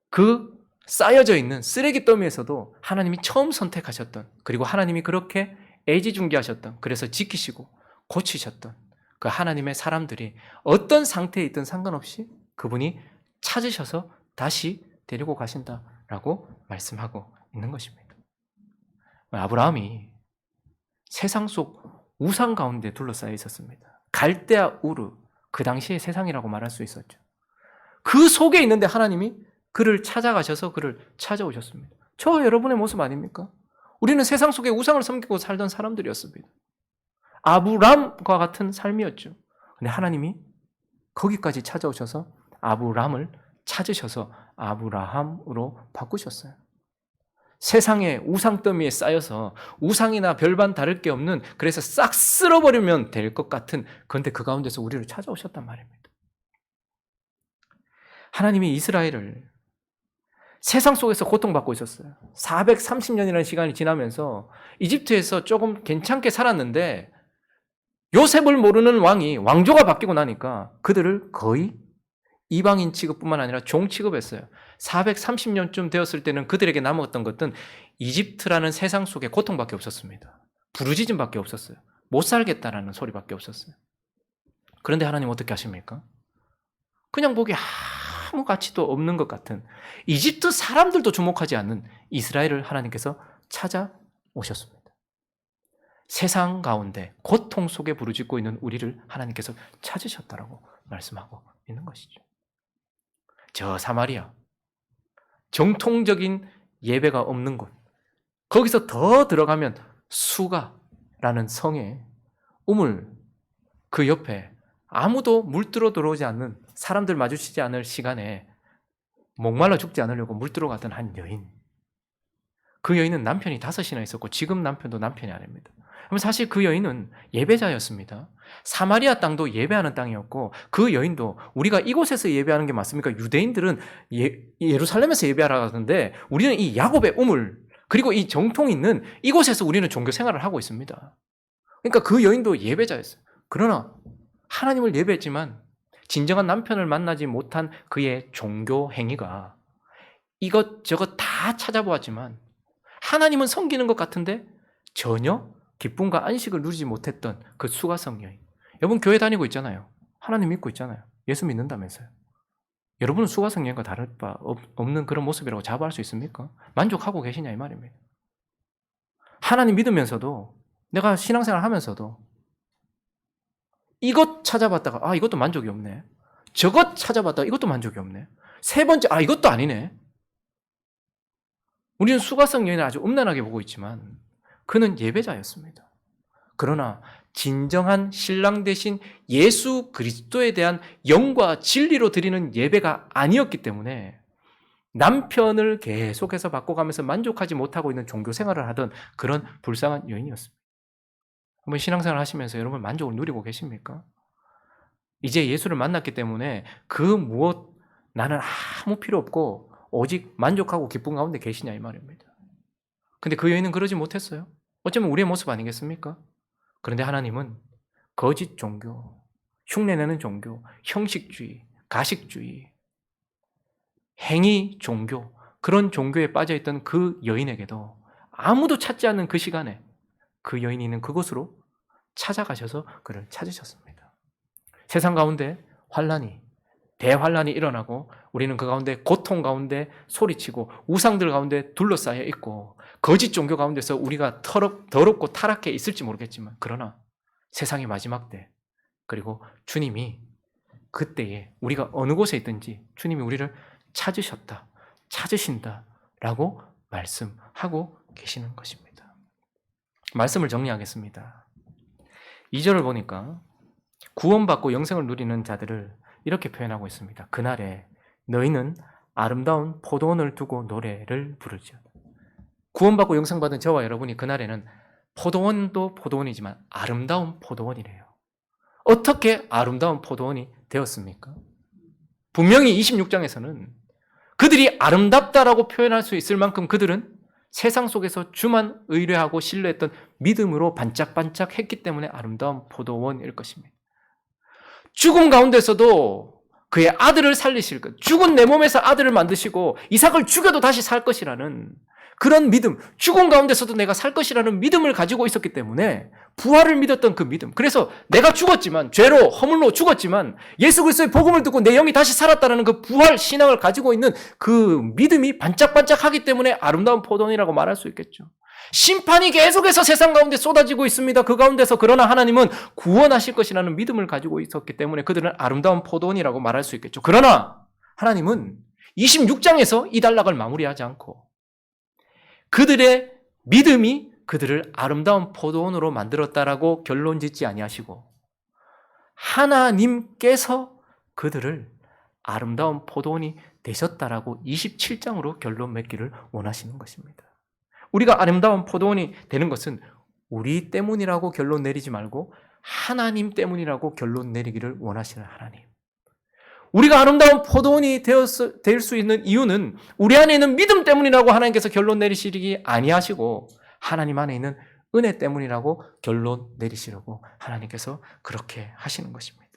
그 쌓여져 있는 쓰레기 더미에서도 하나님이 처음 선택하셨던 그리고 하나님이 그렇게 애지중지하셨던 그래서 지키시고 고치셨던 그 하나님의 사람들이 어떤 상태에 있든 상관없이 그분이 찾으셔서 다시 데리고 가신다라고 말씀하고 있는 것입니다. 아브라함이 세상 속 우상 가운데 둘러싸여 있었습니다. 갈대아 우르, 그 당시의 세상이라고 말할 수 있었죠. 그 속에 있는데 하나님이 그를 찾아가셔서 그를 찾아오셨습니다. 저와 여러분의 모습 아닙니까? 우리는 세상 속에 우상을 섬기고 살던 사람들이었습니다. 아브람과 같은 삶이었죠. 근데 하나님이 거기까지 찾아오셔서 아브람을 찾으셔서 아브라함으로 바꾸셨어요. 세상의 우상 더미에 쌓여서 우상이나 별반 다를 게 없는 그래서 싹 쓸어버리면 될 것 같은 그런데 그 가운데서 우리를 찾아오셨단 말입니다. 하나님이 이스라엘을 세상 속에서 고통받고 있었어요. 430년이라는 시간이 지나면서 이집트에서 조금 괜찮게 살았는데 요셉을 모르는 왕이 왕조가 바뀌고 나니까 그들을 거의 이방인 취급뿐만 아니라 종 취급했어요. 430년쯤 되었을 때는 그들에게 남았던 것은 이집트라는 세상 속에 고통밖에 없었습니다. 부르짖음밖에 없었어요. 못 살겠다라는 소리밖에 없었어요. 그런데 하나님 어떻게 하십니까? 그냥 보기 아무 가치도 없는 것 같은 이집트 사람들도 주목하지 않는 이스라엘을 하나님께서 찾아오셨습니다. 세상 가운데 고통 속에 부르짖고 있는 우리를 하나님께서 찾으셨다라고 말씀하고 있는 것이죠. 저 사마리아, 정통적인 예배가 없는 곳, 거기서 더 들어가면 수가라는 성에 우물 그 옆에 아무도 물들어 들어오지 않는 사람들 마주치지 않을 시간에 목말라 죽지 않으려고 물들어 갔던 한 여인. 그 여인은 남편이 5이나 있었고 지금 남편도 남편이 아닙니다. 그럼 사실 그 여인은 예배자였습니다. 사마리아 땅도 예배하는 땅이었고 그 여인도 우리가 이곳에서 예배하는 게 맞습니까? 유대인들은 예루살렘에서 예배하러 가는데 우리는 이 야곱의 우물 그리고 이 정통 있는 이곳에서 우리는 종교 생활을 하고 있습니다. 그러니까 그 여인도 예배자였어요. 그러나 하나님을 예배했지만 진정한 남편을 만나지 못한 그의 종교 행위가 이것저것 다 찾아보았지만 하나님은 섬기는 것 같은데 전혀 기쁨과 안식을 누리지 못했던 그 수가성 여인. 여러분 교회 다니고 있잖아요. 하나님 믿고 있잖아요. 예수 믿는다면서요. 여러분은 수가성 여인과 다를 바 없는 그런 모습이라고 자부할 수 있습니까? 만족하고 계시냐 이 말입니다. 하나님 믿으면서도 내가 신앙생활 하면서도 이것 찾아봤다가 이것도 만족이 없네. 저것 찾아봤다가 이것도 만족이 없네. 세 번째 이것도 아니네. 우리는 수가성 여인을 아주 음란하게 보고 있지만 그는 예배자였습니다. 그러나 진정한 신랑 되신 예수 그리스도에 대한 영과 진리로 드리는 예배가 아니었기 때문에 남편을 계속해서 바꿔가면서 만족하지 못하고 있는 종교 생활을 하던 그런 불쌍한 여인이었습니다. 한번 신앙생활 하시면서 여러분 만족을 누리고 계십니까? 이제 예수를 만났기 때문에 그 무엇 나는 아무 필요 없고 오직 만족하고 기쁨 가운데 계시냐 이 말입니다. 근데 그 여인은 그러지 못했어요. 어쩌면 우리의 모습 아니겠습니까? 그런데 하나님은 거짓 종교, 흉내내는 종교, 형식주의, 가식주의, 행위 종교, 그런 종교에 빠져있던 그 여인에게도 아무도 찾지 않는 그 시간에 그 여인이 있는 그곳으로 찾아가셔서 그를 찾으셨습니다. 세상 가운데 환란이, 대환란이 일어나고 우리는 그 가운데 고통 가운데 소리치고 우상들 가운데 둘러싸여 있고 거짓 종교 가운데서 우리가 더럽고 타락해 있을지 모르겠지만 그러나 세상의 마지막 때 그리고 주님이 그때에 우리가 어느 곳에 있든지 주님이 우리를 찾으셨다, 찾으신다라고 말씀하고 계시는 것입니다. 말씀을 정리하겠습니다. 2절을 보니까 구원받고 영생을 누리는 자들을 이렇게 표현하고 있습니다. 그날에 너희는 아름다운 포도원을 두고 노래를 부르지어다. 구원받고 영생받은 저와 여러분이 그날에는 포도원도 포도원이지만 아름다운 포도원이래요. 어떻게 아름다운 포도원이 되었습니까? 분명히 26장에서는 그들이 아름답다라고 표현할 수 있을 만큼 그들은 세상 속에서 주만 의뢰하고 신뢰했던 믿음으로 반짝반짝 했기 때문에 아름다운 포도원일 것입니다. 죽음 가운데서도 그의 아들을 살리실 것, 죽은 내 몸에서 아들을 만드시고 이삭을 죽여도 다시 살 것이라는 그런 믿음, 죽음 가운데서도 내가 살 것이라는 믿음을 가지고 있었기 때문에 부활을 믿었던 그 믿음. 그래서 내가 죽었지만, 죄로 허물로 죽었지만 예수 그리스도의 복음을 듣고 내 영이 다시 살았다는 그 부활 신앙을 가지고 있는 그 믿음이 반짝반짝하기 때문에 아름다운 포도원이라고 말할 수 있겠죠. 심판이 계속해서 세상 가운데 쏟아지고 있습니다. 그 가운데서 그러나 하나님은 구원하실 것이라는 믿음을 가지고 있었기 때문에 그들은 아름다운 포도원이라고 말할 수 있겠죠. 그러나 하나님은 26장에서 이 단락을 마무리하지 않고 그들의 믿음이 그들을 아름다운 포도원으로 만들었다라고 결론 짓지 아니하시고 하나님께서 그들을 아름다운 포도원이 되셨다라고 27장으로 결론 맺기를 원하시는 것입니다. 우리가 아름다운 포도원이 되는 것은 우리 때문이라고 결론 내리지 말고 하나님 때문이라고 결론 내리기를 원하시는 하나님. 우리가 아름다운 포도원이 될 수 있는 이유는 우리 안에 있는 믿음 때문이라고 하나님께서 결론 내리시기 아니하시고 하나님 안에 있는 은혜 때문이라고 결론 내리시려고 하나님께서 그렇게 하시는 것입니다.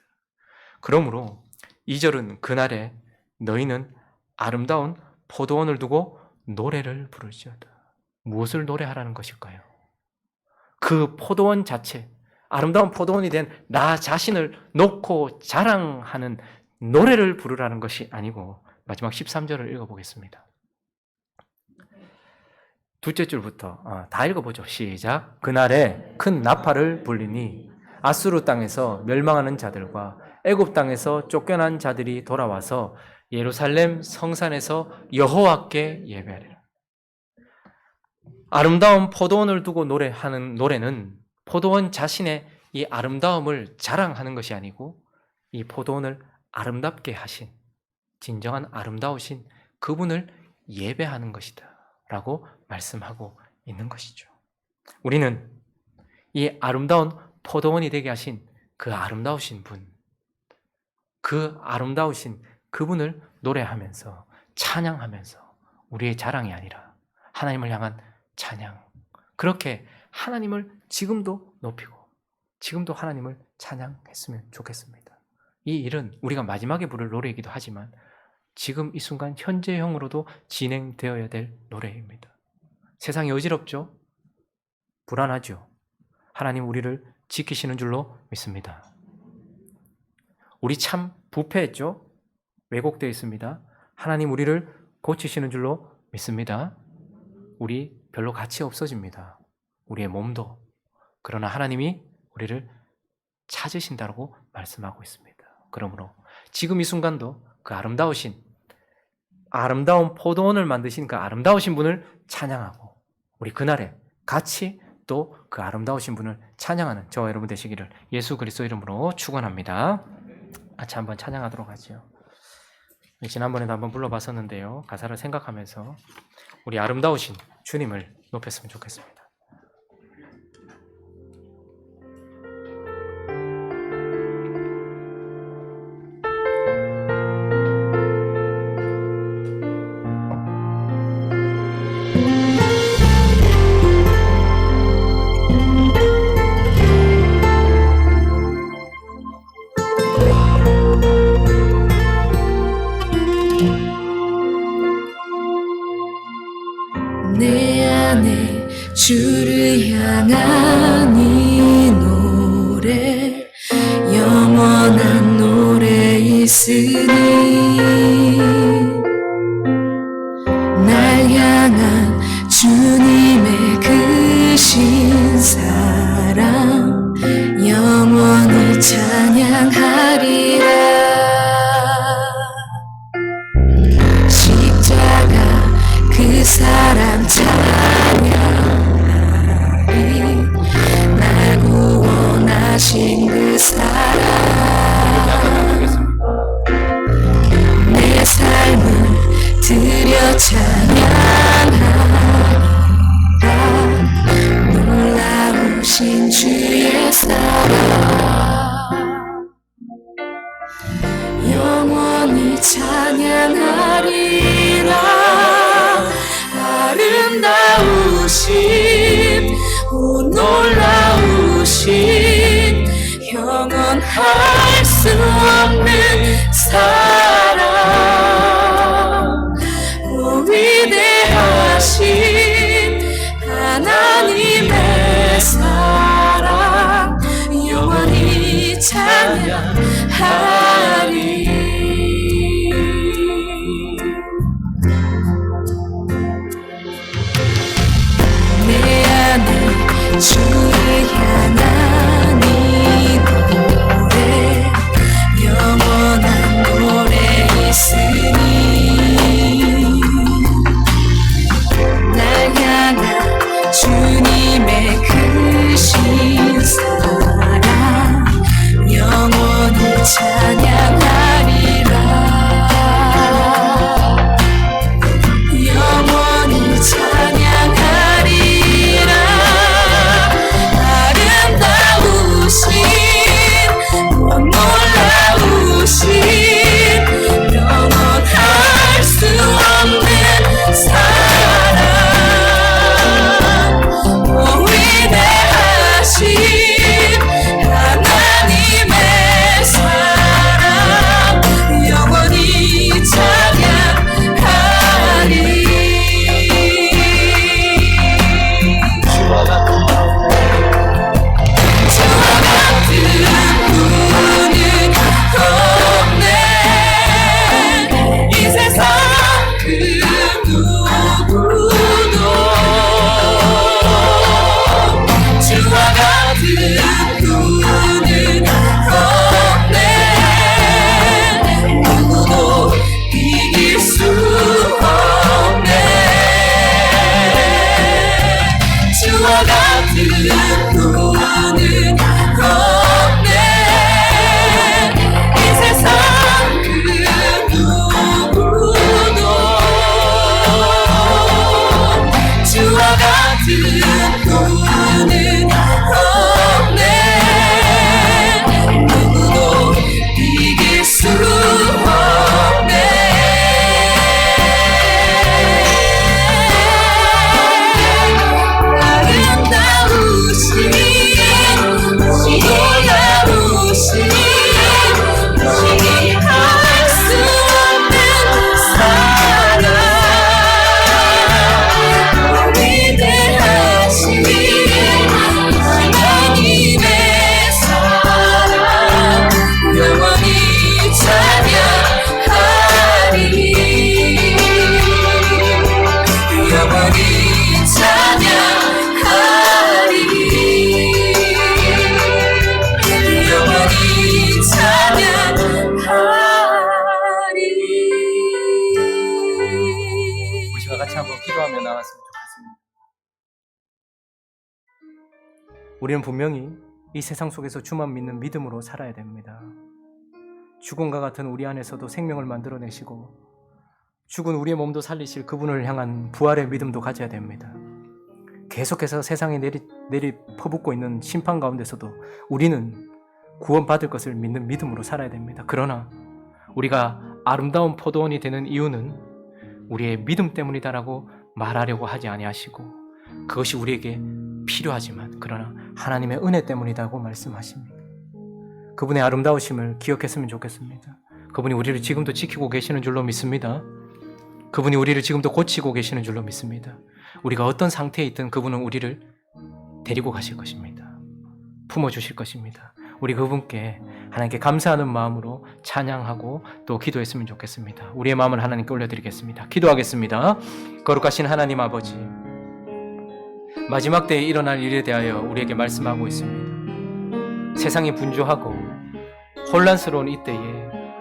그러므로 2절은 그날에 너희는 아름다운 포도원을 두고 노래를 부르지어다. 무엇을 노래하라는 것일까요? 그 포도원 자체, 아름다운 포도원이 된 나 자신을 놓고 자랑하는 노래를 부르라는 것이 아니고 마지막 13절을 읽어보겠습니다. 둘째 줄부터 다 읽어보죠. 시작. 그날에 큰 나팔을 불리니 아수르 땅에서 멸망하는 자들과 애굽 땅에서 쫓겨난 자들이 돌아와서 예루살렘 성산에서 여호와께 예배하리라. 아름다운 포도원을 두고 노래하는 노래는 포도원 자신의 이 아름다움을 자랑하는 것이 아니고 이 포도원을 아름답게 하신 진정한 아름다우신 그분을 예배하는 것이다 라고 말씀하고 있는 것이죠. 우리는 이 아름다운 포도원이 되게 하신 그 아름다우신 분, 그 아름다우신 그분을 노래하면서 찬양하면서 우리의 자랑이 아니라 하나님을 향한 찬양, 그렇게 하나님을 지금도 높이고 지금도 하나님을 찬양했으면 좋겠습니다. 이 일은 우리가 마지막에 부를 노래이기도 하지만 지금 이 순간 현재형으로도 진행되어야 될 노래입니다. 세상이 어지럽죠? 불안하죠? 하나님 우리를 지키시는 줄로 믿습니다. 우리 참 부패했죠? 왜곡되어 있습니다. 하나님 우리를 고치시는 줄로 믿습니다. 우리 별로 가치 없어집니다. 우리의 몸도. 그러나 하나님이 우리를 찾으신다고 말씀하고 있습니다. 그러므로 지금 이 순간도 그 아름다운 포도원을 만드신 그 아름다우신 분을 찬양하고 우리 그날에 같이 또 그 아름다우신 분을 찬양하는 저와 여러분 되시기를 예수 그리스도 이름으로 축원합니다. 같이 한번 찬양하도록 하죠. 지난번에도 한번 불러봤었는데요. 가사를 생각하면서 우리 아름다우신 주님을 높였으면 좋겠습니다. 내 안에 주를 향한 이 노래 영원한 노래 있으니 날 향한 주님의 그 신사랑 영원히 찬양하리라. 십자가 그 사랑 찬양하리. 날 구원하신 그 사랑 내 삶을 드려 찬양하리라. 놀라우신 주의 사랑 영원히 찬양하리라. 아름다우신 오 놀라우신 영원할 수 없는 사랑 오 위대하신 하나님의 사랑 영원히 찬양하리. 주를 향한 이 노래 영원한 노래 있으니 날 향한 주님의 그 신사랑 영원히 찬양하리라. 영원히 찬양하리라. 놀라우신 영원할 수 없는 사랑 오 위대하신 하나님의 사랑 영원히 찬양하리. 아름다우신 우리는 분명히 이 세상 속에서 주만 믿는 믿음으로 살아야 됩니다. 죽음과 같은 우리 안에서도 생명을 만들어내시고 죽은 우리의 몸도 살리실 그분을 향한 부활의 믿음도 가져야 됩니다. 계속해서 세상에 내리 퍼붓고 있는 심판 가운데서도 우리는 구원받을 것을 믿는 믿음으로 살아야 됩니다. 그러나 우리가 아름다운 포도원이 되는 이유는 우리의 믿음 때문이다라고 말하려고 하지 아니하시고 그것이 우리에게 필요하지만 그러나 하나님의 은혜 때문이라고 말씀하십니다. 그분의 아름다우심을 기억했으면 좋겠습니다. 그분이 우리를 지금도 지키고 계시는 줄로 믿습니다. 그분이 우리를 지금도 고치고 계시는 줄로 믿습니다. 우리가 어떤 상태에 있든 그분은 우리를 데리고 가실 것입니다. 품어주실 것입니다. 우리 그분께 하나님께 감사하는 마음으로 찬양하고 또 기도했으면 좋겠습니다. 우리의 마음을 하나님께 올려드리겠습니다. 기도하겠습니다. 거룩하신 하나님 아버지, 마지막 때에 일어날 일에 대하여 우리에게 말씀하고 있습니다. 세상이 분주하고 혼란스러운 이때에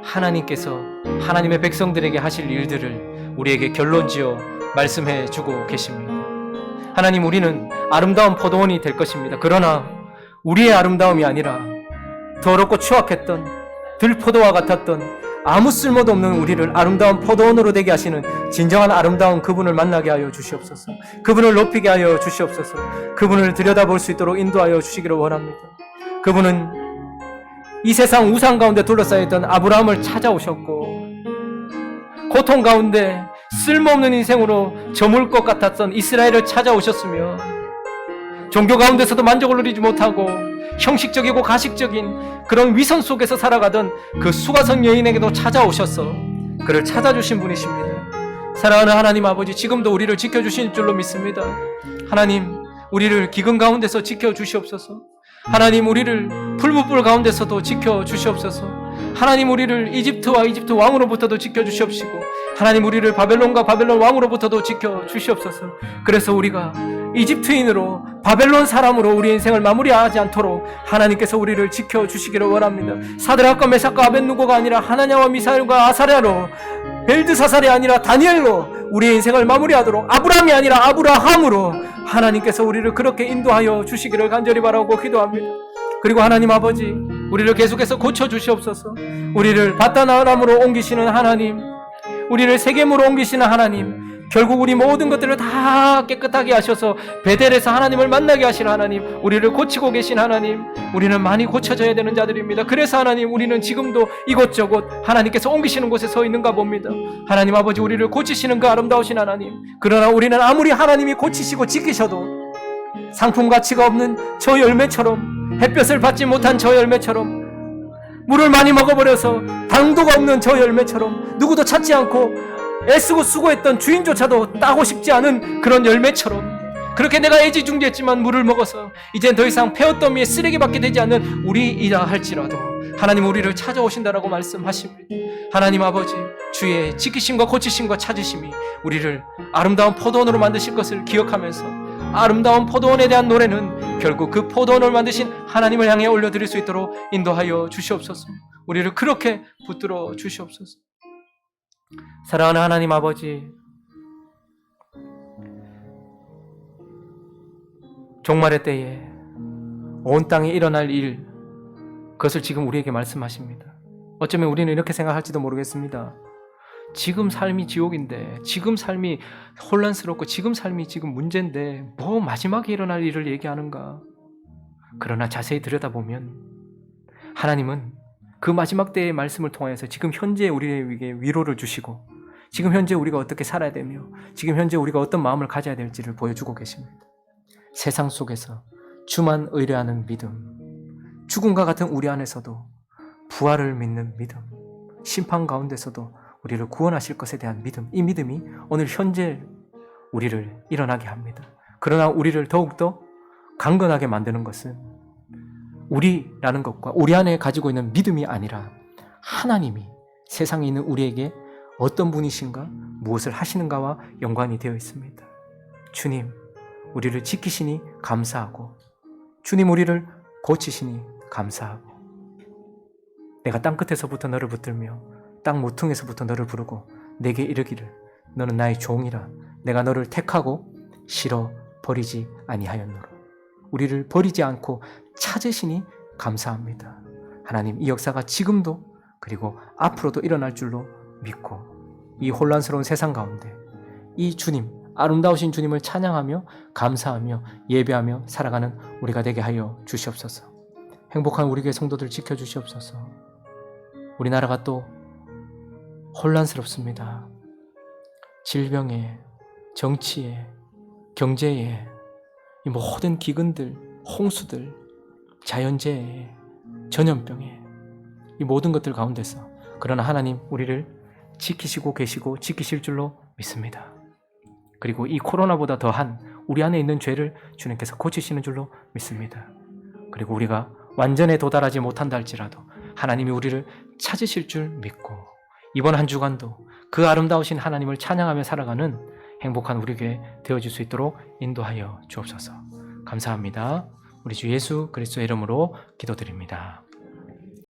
하나님께서 하나님의 백성들에게 하실 일들을 우리에게 결론지어 말씀해 주고 계십니다. 하나님, 우리는 아름다운 포도원이 될 것입니다. 그러나 우리의 아름다움이 아니라 더럽고 추악했던 들포도와 같았던 아무 쓸모도 없는 우리를 아름다운 포도원으로 되게 하시는 진정한 아름다운 그분을 만나게 하여 주시옵소서. 그분을 높이게 하여 주시옵소서. 그분을 들여다볼 수 있도록 인도하여 주시기를 원합니다. 그분은 이 세상 우상 가운데 둘러싸였던 아브라함을 찾아오셨고 고통 가운데 쓸모없는 인생으로 저물 것 같았던 이스라엘을 찾아오셨으며 종교 가운데서도 만족을 누리지 못하고 형식적이고 가식적인 그런 위선 속에서 살아가던 그 수가성 여인에게도 찾아오셔서 그를 찾아주신 분이십니다. 사랑하는 하나님 아버지, 지금도 우리를 지켜주신 줄로 믿습니다. 하나님, 우리를 기근 가운데서 지켜주시옵소서. 하나님, 우리를 풀무불 가운데서도 지켜주시옵소서. 하나님, 우리를 이집트와 이집트 왕으로부터도 지켜주시옵시고 하나님, 우리를 바벨론과 바벨론 왕으로부터도 지켜주시옵소서. 그래서 우리가 이집트인으로 바벨론 사람으로 우리 인생을 마무리하지 않도록 하나님께서 우리를 지켜주시기를 원합니다. 사드락과 메삭과 아벳누고가 아니라 하나냐와 미사엘과 아사랴로, 벨드사살이 아니라 다니엘로 우리의 인생을 마무리하도록, 아브라함이 아니라 아브라함으로 하나님께서 우리를 그렇게 인도하여 주시기를 간절히 바라고 기도합니다. 그리고 하나님 아버지, 우리를 계속해서 고쳐주시옵소서. 우리를 바다나람으로 옮기시는 하나님, 우리를 세겜으로 옮기시는 하나님, 결국 우리 모든 것들을 다 깨끗하게 하셔서 베델에서 하나님을 만나게 하시는 하나님, 우리를 고치고 계신 하나님, 우리는 많이 고쳐져야 되는 자들입니다. 그래서 하나님, 우리는 지금도 이곳저곳 하나님께서 옮기시는 곳에 서 있는가 봅니다. 하나님 아버지, 우리를 고치시는 그 아름다우신 하나님, 그러나 우리는 아무리 하나님이 고치시고 지키셔도 상품 가치가 없는 저 열매처럼, 햇볕을 받지 못한 저 열매처럼, 물을 많이 먹어버려서 당도가 없는 저 열매처럼, 누구도 찾지 않고 애쓰고 수고했던 주인조차도 따고 싶지 않은 그런 열매처럼, 그렇게 내가 애지중지했지만 물을 먹어서 이젠 더 이상 폐어더미에 쓰레기밖에 되지 않는 우리이라 할지라도 하나님, 우리를 찾아오신다라고 말씀하십니다. 하나님 아버지, 주의 지키심과 고치심과 찾으심이 우리를 아름다운 포도원으로 만드실 것을 기억하면서 아름다운 포도원에 대한 노래는 결국 그 포도원을 만드신 하나님을 향해 올려드릴 수 있도록 인도하여 주시옵소서. 우리를 그렇게 붙들어 주시옵소서. 사랑하는 하나님 아버지, 종말의 때에 온 땅에 일어날 일, 그것을 지금 우리에게 말씀하십니다. 어쩌면 우리는 이렇게 생각할지도 모르겠습니다. 지금 삶이 지옥인데, 지금 삶이 혼란스럽고, 지금 삶이 지금 문제인데 뭐 마지막에 일어날 일을 얘기하는가. 그러나 자세히 들여다보면 하나님은 그 마지막 때의 말씀을 통해서 지금 현재 우리에게 위로를 주시고, 지금 현재 우리가 어떻게 살아야 되며, 지금 현재 우리가 어떤 마음을 가져야 될지를 보여주고 계십니다. 세상 속에서 주만 의뢰하는 믿음, 죽음과 같은 우리 안에서도 부활을 믿는 믿음, 심판 가운데서도 우리를 구원하실 것에 대한 믿음, 이 믿음이 오늘 현재 우리를 일어나게 합니다. 그러나 우리를 더욱더 강건하게 만드는 것은 우리라는 것과 우리 안에 가지고 있는 믿음이 아니라 하나님이 세상에 있는 우리에게 어떤 분이신가, 무엇을 하시는가와 연관이 되어 있습니다. 주님, 우리를 지키시니 감사하고, 주님, 우리를 고치시니 감사하고, 내가 땅끝에서부터 너를 붙들며 땅 모퉁에서부터 너를 부르고 내게 이르기를 너는 나의 종이라, 내가 너를 택하고 싫어 버리지 아니하였노라. 우리를 버리지 않고 찾으시니 감사합니다. 하나님, 이 역사가 지금도 그리고 앞으로도 일어날 줄로 믿고 이 혼란스러운 세상 가운데 이 주님, 아름다우신 주님을 찬양하며 감사하며 예배하며 살아가는 우리가 되게 하여 주시옵소서. 행복한 우리 교회 성도들 지켜주시옵소서. 우리나라가 또 혼란스럽습니다. 질병에, 정치에, 경제에, 이 모든 기근들, 홍수들, 자연재해에, 전염병에, 이 모든 것들 가운데서 그러나 하나님 우리를 지키시고 계시고 지키실 줄로 믿습니다. 그리고 이 코로나보다 더한 우리 안에 있는 죄를 주님께서 고치시는 줄로 믿습니다. 그리고 우리가 완전에 도달하지 못한다 할지라도 하나님이 우리를 찾으실 줄 믿고 이번 한 주간도 그 아름다우신 하나님을 찬양하며 살아가는 행복한 우리 교회 되어줄 수 있도록 인도하여 주옵소서. 감사합니다. 우리 주 예수 그리스도의 이름으로 기도드립니다.